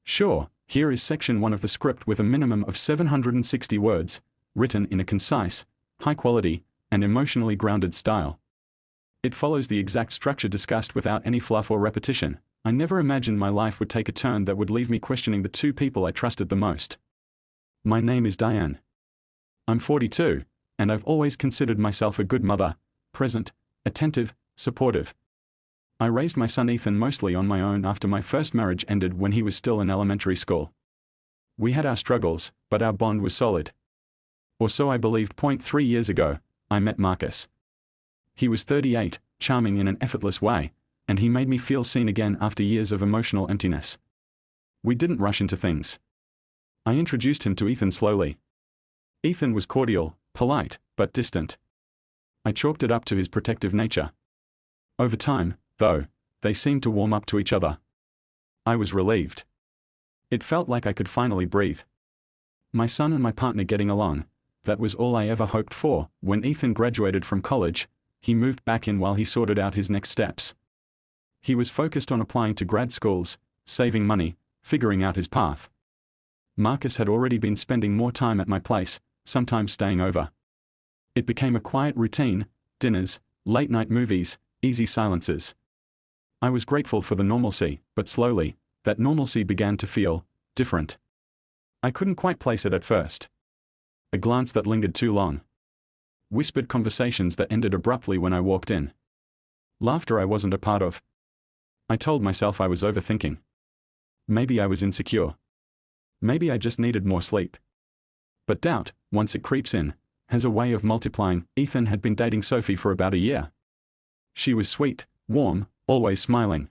Sure, here is section 1 of the script with a minimum of 760 words, written in a concise, high-quality, and emotionally grounded style. It follows the exact structure discussed without any fluff or repetition. I never imagined my life would take a turn that would leave me questioning the two people I trusted the most. My name is Diane. I'm 42, and I've always considered myself a good mother, present, attentive, supportive. I raised my son Ethan mostly on my own after my first marriage ended when he was still in elementary school. We had our struggles, but our bond was solid. Or so I believed. 3 years ago, I met Marcus. He was 38, charming in an effortless way, and he made me feel seen again after years of emotional emptiness. We didn't rush into things. I introduced him to Ethan slowly. Ethan was cordial, polite, but distant. I chalked it up to his protective nature. Over time, though, they seemed to warm up to each other. I was relieved. It felt like I could finally breathe. My son and my partner getting along, that was all I ever hoped for. When Ethan graduated from college, he moved back in while he sorted out his next steps. He was focused on applying to grad schools, saving money, figuring out his path. Marcus had already been spending more time at my place, sometimes staying over. It became a quiet routine: dinners, late-night movies, easy silences. I was grateful for the normalcy, but slowly, that normalcy began to feel different. I couldn't quite place it at first. A glance that lingered too long. Whispered conversations that ended abruptly when I walked in. Laughter I wasn't a part of. I told myself I was overthinking. Maybe I was insecure. Maybe I just needed more sleep. But doubt, once it creeps in, has a way of multiplying. Ethan had been dating Sophie for about a year. She was sweet, warm, always smiling.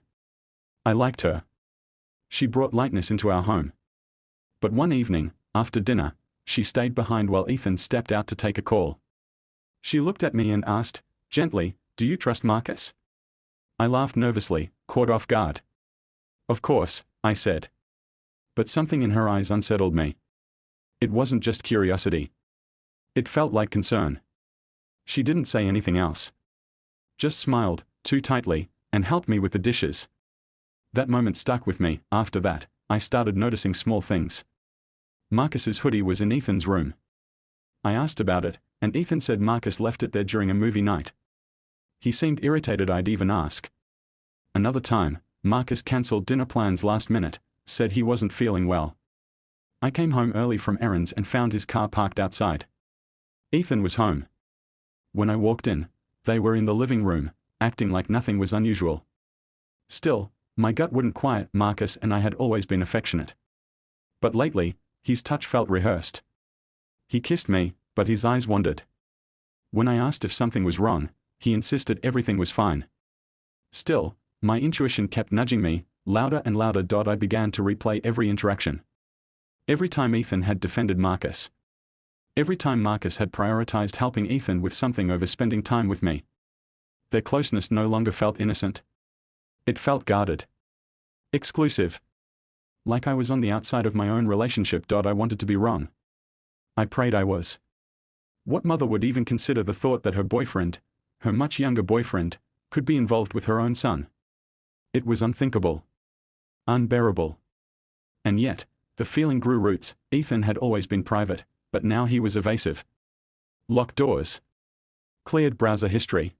I liked her. She brought lightness into our home. But one evening, after dinner, she stayed behind while Ethan stepped out to take a call. She looked at me and asked, gently, "Do you trust Marcus?" I laughed nervously, caught off guard. "Of course," I said. But something in her eyes unsettled me. It wasn't just curiosity. It felt like concern. She didn't say anything else. Just smiled, too tightly, and helped me with the dishes. That moment stuck with me. After that, I started noticing small things. Marcus's hoodie was in Ethan's room. I asked about it, and Ethan said Marcus left it there during a movie night. He seemed irritated I'd even ask. Another time, Marcus cancelled dinner plans last minute, said he wasn't feeling well. I came home early from errands and found his car parked outside. Ethan was home. When I walked in, they were in the living room, acting like nothing was unusual. Still, my gut wouldn't quiet. Marcus and I had always been affectionate. But lately, his touch felt rehearsed. He kissed me, but his eyes wandered. When I asked if something was wrong, he insisted everything was fine. Still, my intuition kept nudging me, louder and louder. I began to replay every interaction. Every time Ethan had defended Marcus. Every time Marcus had prioritized helping Ethan with something over spending time with me. Their closeness no longer felt innocent. It felt guarded. Exclusive. Like I was on the outside of my own relationship. I wanted to be wrong. I prayed I was. What mother would even consider the thought that her boyfriend, her much younger boyfriend, could be involved with her own son? It was unthinkable. Unbearable. And yet, the feeling grew roots. Ethan had always been private, but now he was evasive. Locked doors. Cleared browser history.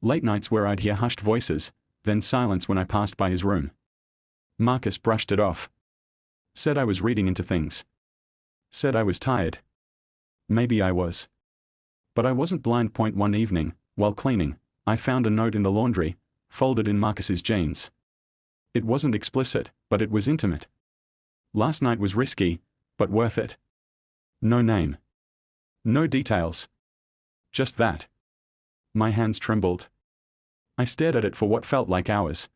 Late nights where I'd hear hushed voices, then silence when I passed by his room. Marcus brushed it off. Said I was reading into things. Said I was tired. Maybe I was. But I wasn't blind. One evening, while cleaning, I found a note in the laundry, folded in Marcus's jeans. It wasn't explicit, but it was intimate. Last night was risky, but worth it. No name. No details. Just that. My hands trembled. I stared at it for what felt like hours.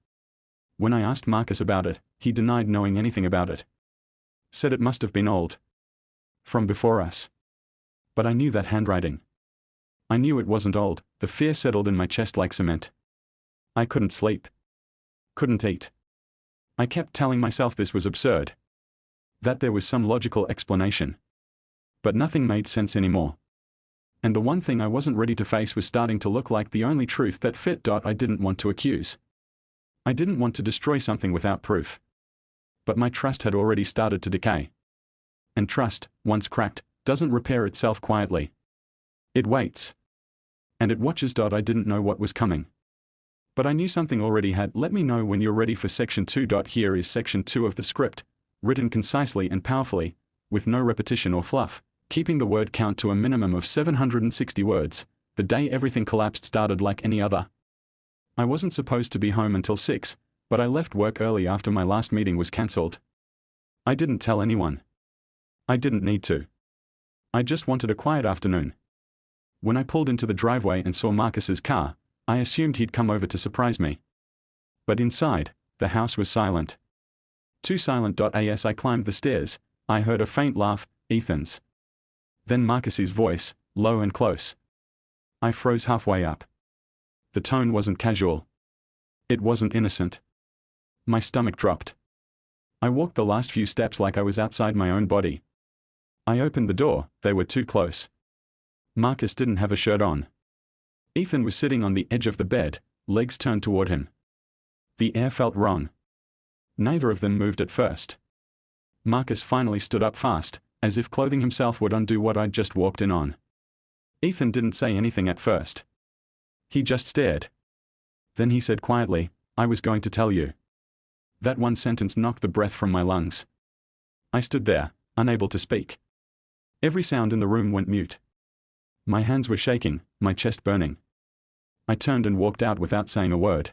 When I asked Marcus about it, he denied knowing anything about it. Said it must have been old. From before us. But I knew that handwriting. I knew it wasn't old. The fear settled in my chest like cement. I couldn't sleep. Couldn't eat. I kept telling myself this was absurd. That there was some logical explanation. But nothing made sense anymore. And the one thing I wasn't ready to face was starting to look like the only truth that fit. I didn't want to accuse. I didn't want to destroy something without proof. but my trust had already started to decay. And trust, once cracked, doesn't repair itself quietly. It waits. And it watches. I didn't know what was coming. But I knew something already had. Let me know when you're ready for section 2. Here is section 2 of the script, written concisely and powerfully, with no repetition or fluff, keeping the word count to a minimum of 760 words. The day everything collapsed started like any other. I wasn't supposed to be home until 6, but I left work early after my last meeting was cancelled. I didn't tell anyone. I didn't need to. I just wanted a quiet afternoon. When I pulled into the driveway and saw Marcus's car, I assumed he'd come over to surprise me. But inside, the house was silent. Too silent. As I climbed the stairs, I heard a faint laugh, Ethan's. Then Marcus's voice, low and close. I froze halfway up. The tone wasn't casual. It wasn't innocent. My stomach dropped. I walked the last few steps like I was outside my own body. I opened the door. They were too close. Marcus didn't have a shirt on. Ethan was sitting on the edge of the bed, legs turned toward him. The air felt wrong. Neither of them moved at first. Marcus finally stood up fast, as if clothing himself would undo what I'd just walked in on. Ethan didn't say anything at first. He just stared. Then he said quietly, "I was going to tell you." That one sentence knocked the breath from my lungs. I stood there, unable to speak. Every sound in the room went mute. My hands were shaking, my chest burning. I turned and walked out without saying a word.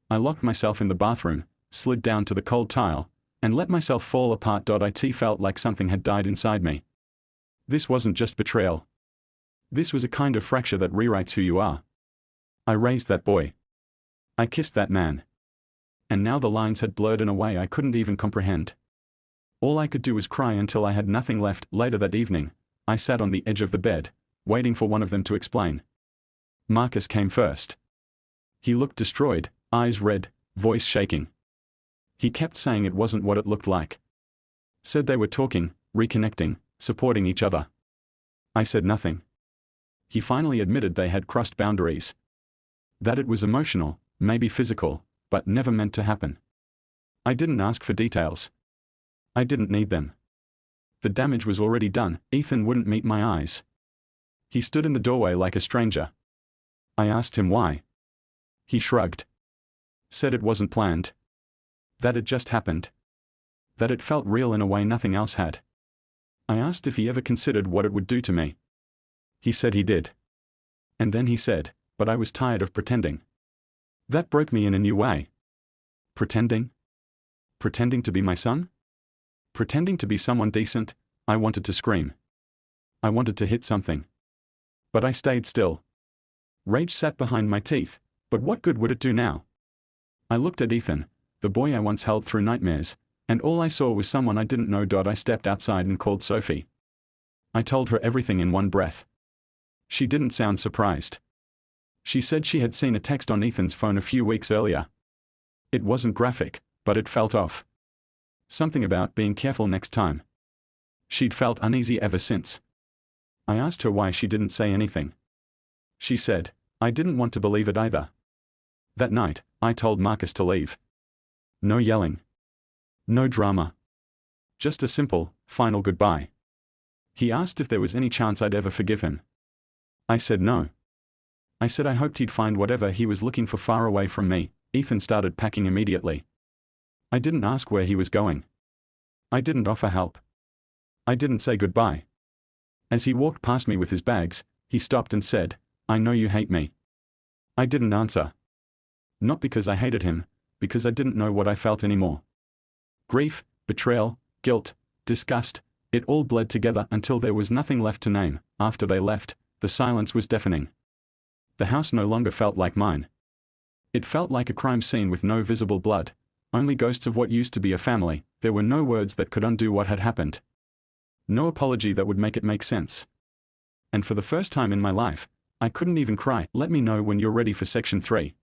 I locked myself in the bathroom, slid down to the cold tile, and let myself fall apart. It felt like something had died inside me. This wasn't just betrayal. This was a kind of fracture that rewrites who you are. I raised that boy. I kissed that man. And now the lines had blurred in a way I couldn't even comprehend. All I could do was cry until I had nothing left. Later that evening, I sat on the edge of the bed, waiting for one of them to explain. Marcus came first. He looked destroyed, eyes red, voice shaking. He kept saying it wasn't what it looked like. Said they were talking, reconnecting, supporting each other. I said nothing. He finally admitted they had crossed boundaries. That it was emotional, maybe physical, but never meant to happen. I didn't ask for details. I didn't need them. The damage was already done. Ethan wouldn't meet my eyes. He stood in the doorway like a stranger. I asked him why. He shrugged. Said it wasn't planned. That it just happened. That it felt real in a way nothing else had. I asked if he ever considered what it would do to me. He said he did. And then he said, "But I was tired of pretending." That broke me in a new way. Pretending? Pretending to be my son? Pretending to be someone decent? I wanted to scream. I wanted to hit something. But I stayed still. Rage sat behind my teeth, but what good would it do now? I looked at Ethan, the boy I once held through nightmares, and all I saw was someone I didn't know. I stepped outside and called Sophie. I told her everything in one breath. She didn't sound surprised. She said she had seen a text on Ethan's phone a few weeks earlier. It wasn't graphic, but it felt off. Something about being careful next time. She'd felt uneasy ever since. I asked her why she didn't say anything. She said, "I didn't want to believe it either." That night, I told Marcus to leave. No yelling. No drama. Just a simple, final goodbye. He asked if there was any chance I'd ever forgive him. I said no. I said I hoped he'd find whatever he was looking for far away from me. Ethan started packing immediately. I didn't ask where he was going. I didn't offer help. I didn't say goodbye. As he walked past me with his bags, he stopped and said, "I know you hate me." I didn't answer. Not because I hated him, because I didn't know what I felt anymore. Grief, betrayal, guilt, disgust, it all bled together until there was nothing left to name. After they left, the silence was deafening. The house no longer felt like mine. It felt like a crime scene with no visible blood, only ghosts of what used to be a family. There were no words that could undo what had happened. No apology that would make it make sense. And for the first time in my life, I couldn't even cry. Let me know when you're ready for section 3.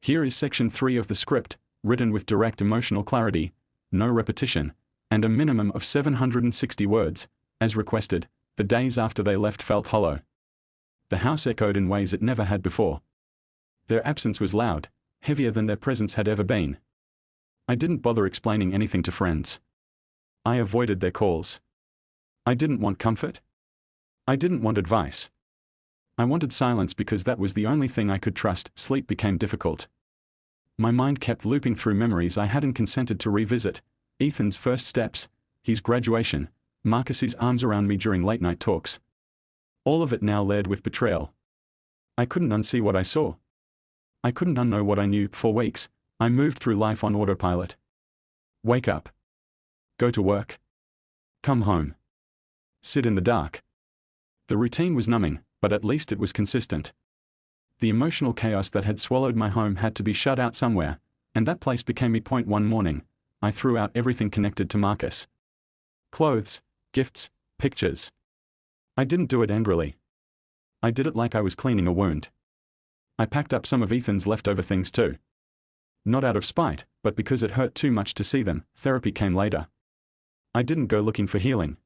Here is section 3 of the script, written with direct emotional clarity, no repetition, and a minimum of 760 words. As requested, the days after they left felt hollow. The house echoed in ways it never had before. Their absence was loud, heavier than their presence had ever been. I didn't bother explaining anything to friends. I avoided their calls. I didn't want comfort. I didn't want advice. I wanted silence because that was the only thing I could trust. Sleep became difficult. My mind kept looping through memories I hadn't consented to revisit. Ethan's first steps, his graduation, Marcus's arms around me during late-night talks. All of it now layered with betrayal. I couldn't unsee what I saw. I couldn't unknow what I knew. For weeks, I moved through life on autopilot. Wake up. Go to work. Come home. Sit in the dark. The routine was numbing, but at least it was consistent. The emotional chaos that had swallowed my home had to be shut out somewhere, and that place became me. One morning, I threw out everything connected to Marcus. Clothes, gifts, pictures. I didn't do it angrily. I did it like I was cleaning a wound. I packed up some of Ethan's leftover things too. Not out of spite, but because it hurt too much to see them. Therapy came later. I didn't go looking for healing.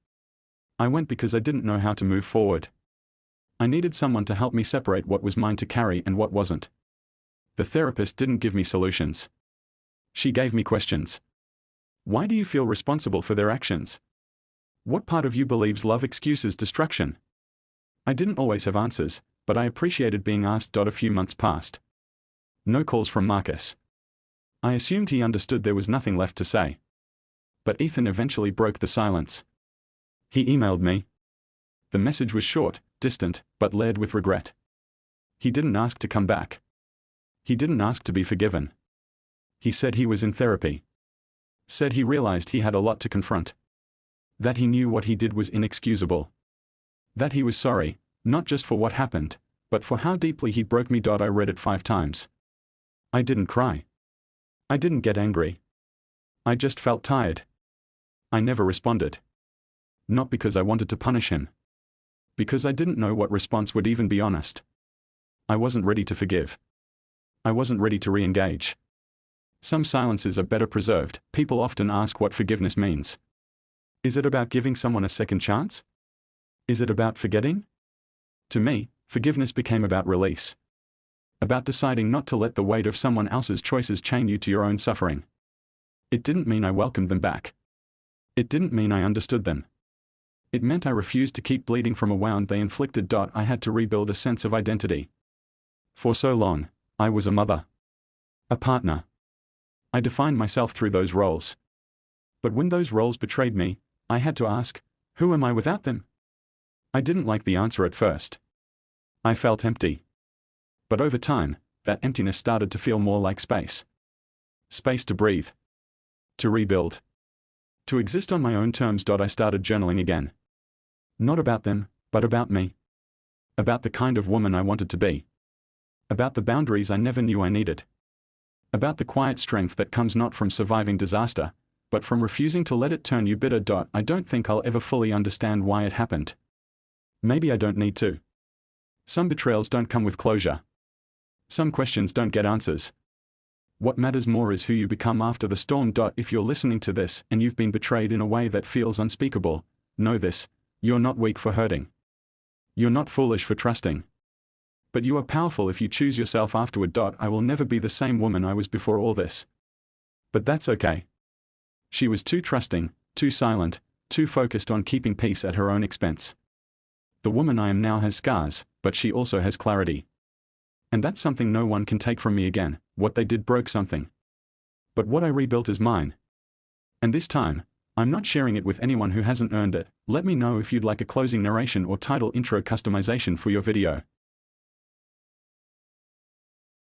I went because I didn't know how to move forward. I needed someone to help me separate what was mine to carry and what wasn't. The therapist didn't give me solutions. She gave me questions. Why do you feel responsible for their actions? What part of you believes love excuses destruction? I didn't always have answers, but I appreciated being asked. A few months passed. No calls from Marcus. I assumed he understood there was nothing left to say. But Ethan eventually broke the silence. He emailed me. The message was short, distant, but layered with regret. He didn't ask to come back. He didn't ask to be forgiven. He said he was in therapy. Said he realized he had a lot to confront. That he knew what he did was inexcusable. That he was sorry, not just for what happened, but for how deeply he broke me. I read it 5 times. I didn't cry. I didn't get angry. I just felt tired. I never responded. Not because I wanted to punish him. Because I didn't know what response would even be honest. I wasn't ready to forgive. I wasn't ready to re-engage. Some silences are better preserved. People often ask what forgiveness means. Is it about giving someone a second chance? Is it about forgetting? To me, forgiveness became about release. About deciding not to let the weight of someone else's choices chain you to your own suffering. It didn't mean I welcomed them back. It didn't mean I understood them. It meant I refused to keep bleeding from a wound they inflicted. I had to rebuild a sense of identity. For so long, I was a mother. A partner. I defined myself through those roles. But when those roles betrayed me, I had to ask, who am I without them? I didn't like the answer at first. I felt empty. But over time, that emptiness started to feel more like space. Space to breathe. To rebuild. To exist on my own terms. I started journaling again. Not about them, but about me. About the kind of woman I wanted to be. About the boundaries I never knew I needed. About the quiet strength that comes not from surviving disaster, but from refusing to let it turn you bitter. I don't think I'll ever fully understand why it happened. Maybe I don't need to. Some betrayals don't come with closure. Some questions don't get answers. What matters more is who you become after the storm. If you're listening to this and you've been betrayed in a way that feels unspeakable, know this: you're not weak for hurting. You're not foolish for trusting. But you are powerful if you choose yourself afterward. I will never be the same woman I was before all this. But that's okay. She was too trusting, too silent, too focused on keeping peace at her own expense. The woman I am now has scars, but she also has clarity. And that's something no one can take from me again. What they did broke something. But what I rebuilt is mine. And this time, I'm not sharing it with anyone who hasn't earned it. Let me know if you'd like a closing narration or title intro customization for your video.